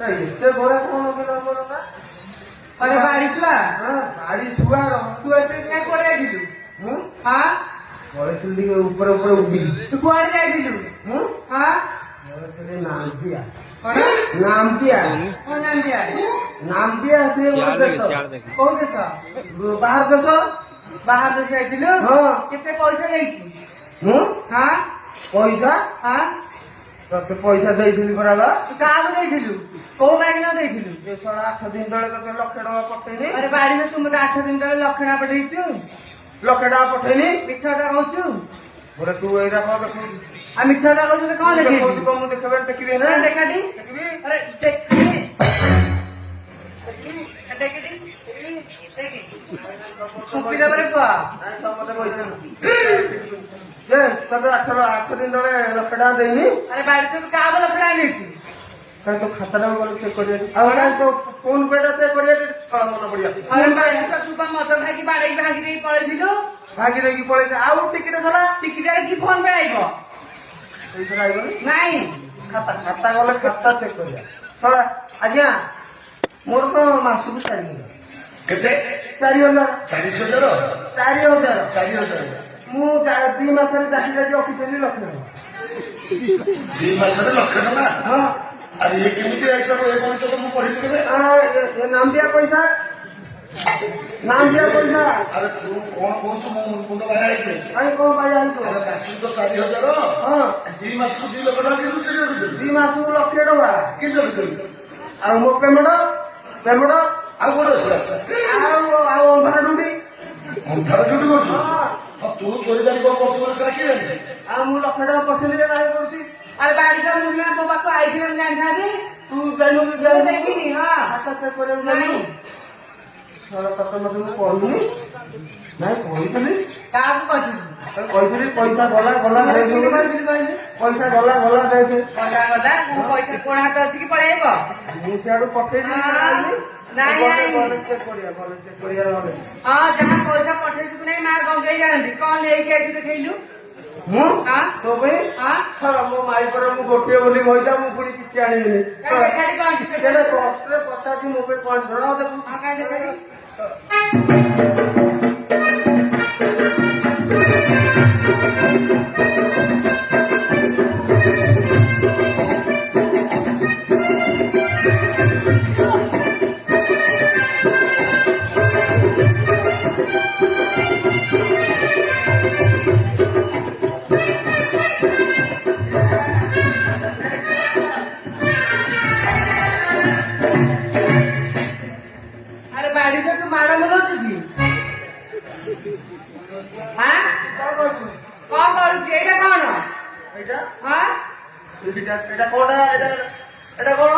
ଏତେ ଘୋଡ଼ା କଣ ମୋର ନା अरे बारिशला ଗାଡି ଶୁଆର तू ऐसे क्या कोड़े ଯାଇଥିଲୁ ମୁଁ हां ପଳେଇଥିଲି ଟିକେ ଉପରେ ଉପରେ ଉଡିକି तू कोड़े ଯାଇଥିଲୁ ମୁଁ हां ପଳେଇଥିଲି ନାମ୍ବିଆ कौन ନାମ୍ବିଆ कौन नाम दिया ନାମ୍ବିଆ ସେ ଗୋଟେ ଦେଶ कौन देश ବାହାର ଦେଶ बाहर देश ଯାଇଥିଲୁ ହଁ କେତେ ପଇସା ଦେଇଛି ମୁଁ हां ପଇସା हां ତତେ ପଇସା ଦେଇଥିଲି ପରା ବା तू କାହାକୁ ଦେଇଥିଲୁ କୋଉ ମାଗିନା ଦେଇଥିଲୁ ଏ ଶଳା 8 ଦିନ ତଳେ ତତେ ଲକ୍ଷେ ଟଙ୍କା ପଠେଇନି अरे बारिश तू ମତେ 8 ଦିନ ତଳେ ଲକ୍ଷ ଟଙ୍କା ପଠେଇଛୁ ଲକ୍ଷେ ଟଙ୍କା ପଠେଇନି ମିଛ କଥା କହୁଛୁ ପରେ ତୁ ଏଇଟା କଣ ଦେଖୁଛୁ ଆଉ ମିଛ କଥା କହୁଛୁ ତ କଣ ଦେଖୁଛୁ ଦେଖେଇଛୁ କଣ ମୁଁ ଦେଖିବେ ଦେଖିବି ନା ଦେଖାଟି ଦେଖିବି अरे देखी देखी ସୁବିଧା ପରେ ପୁଅ ନାଇଁ ସମସ୍ତେ ପଇସା ଯେ ତତେ 8 ଦିନ ତଳେ ଲକ୍ଷେ ଟଙ୍କା ଦେଇନି अरे बारिश तू କାହାକୁ ଲକ୍ଷ ଟଙ୍କା ଦେଇଛୁ କାଇଁ ତୋ ଖାତାଟା ଗଲେ ଚେକ୍ କରିବାକୁ ଆଉ କାଇଁ ତୋ ଫୋନ ପେ ଟା ଚେକ୍ କରିବାକୁ ମନେ ପଡିବା अरे बारिश तू ବା ମଦ ଖାଇକି ବାଡେଇକି ଭାଙ୍ଗି ଦେଇକି ପଳେଇଥିଲୁ ଭାଗି ଦେଇକି ପଳେଇছে ଆଉ ଟିକେଟ ଧରା ଟିକିଟାରେ କି ଫୋନ ପେ ଆଇବ ପଇସା ଆଇବନି ନାଇଁ ଖାତା ଗଲେ ଖାତା ଚେକ୍ କରିବା ଶଳା ଆଜ୍ଞା ମୋର ତ ମାସକୁ 4,000 କେତେ 4,000 4,000 4,000 4,000 ମୁଁ 2 ମାସରେ ଚାଷୀ କାଟି ରଖିଥିଲି ଲକ୍ଷେ ଟଙ୍କା 2 ମାସରେ ଲକ୍ଷ ଟଙ୍କା ହଁ ଆରେ ଇଏ କେମିତି ହିସାବ ଏ ଗଣିତ ତ ମୁଁ ପଢିବି କେବେ ଏ ନାମ୍ବିଆ ପଇସା ଆରେ ତୁ କଣ କହୁଛୁ ମୁଁ ମୁଣ୍ଡ ବାହା ହେଇଛି କାଇଁ କଣ ପାଇଁ ଆଣିଛୁ ଆରେ ମାସକୁ ତ 4,000 ହଁ 2 ମାସକୁ 2 ଲକ୍ଷ ଟଙ୍କା କେମିତି ଚୋରି ରଖିଦେବି 2 ମାସକୁ ଲକ୍ଷେ ଟଙ୍କା କେମିତି ରଖିଦେବି ଆଉ ମୋ ପେମେଣ୍ଟ ଆଉ କୋଉଠି ଆସିଲା ଆଉ ଅନ୍ଧାର ଡୁଟି ଅନ୍ଧାର ଡ୍ୟୁଟି କରୁଛୁ ହଁ ତୁ ଚୋରି ଜାଣି କଣ କରୁଛୁ ବୋଲି ସେଟା କିଏ ଜାଣିଛି ଆଉ ମୁଁ ଲକ୍ଷେ ଟଙ୍କା ପଠେଇଲି ଯେ ନାହିଁ କରୁଛି अरे बारिश ମୁଁ ସିନା ମୋ ପାଖକୁ ଆଇଥିଲି ମୁଁ ଜାଣିଥାନ୍ତି ତୁ ଯାଇନୁ କି ମୁଁ ଦେଖିନି ହଁ ଖାତା ଚେକ୍ କରିବାକୁ ନାଇଁ ଯାଇନୁ ଶଳା ତତେ ମତେ ମୁଁ କହିନି ନାଇଁ କହିଥିଲି କାହାକୁ କହିଥିଲୁ କହିଥିଲି ପଇସା ଗଲା କେମିତି ଦେଖେ କହିଥିଲୁ କହିଲୁ ପଇସା ଗଲା ଦେଖେ ଗଲା ଗଲା ମୋ ପଇସା କୋଣ ହାତ ଅଛି କି ପଳେଇବ ମୁଁ ସିଆଡୁ ପଠେଇଲି ନାଇଁ, ନାଇଁ। ଗଲେ ଚେକ୍ କରିବା ନହେଲେ ହଁ ଯାହା ପଇସା ପଠେଇଛୁ କି ନାଇଁ ମା ଗଙ୍ଗେଇ ଜାଣନ୍ତି କଣ ନେଇକି ଆଇଛୁ ଦେଖେଇଲୁ ମୁଁ ହଁ ତୋ ପାଇଁ ହଁ ମୋ ମାଇ ପରେ ମୁଁ ଗୋଟିଏ ବୋଲି କହିଲା ମୁଁ ପୁଣି କିଛି ଆଣିବିନି କାଇଁ ଦେଖାடி କଣ ଅଛି ସେଟା କଷ୍ଟରେ ପଚାରୁଛି ମୋ ପାଇଁ କଣ ଧର ଦେଖୁ ହଁ କାଇଁ ଦେଖାଡ଼ି अरे बारिश तू माड़ बोलौଛୁ କି ହଁ କଣ କରୁଛୁ କଣ କରୁଛୁ ଏଇଟା କଣ ଏଇଟା ହଁ ଏଇଟା କଣ ଏଇଟା କଣ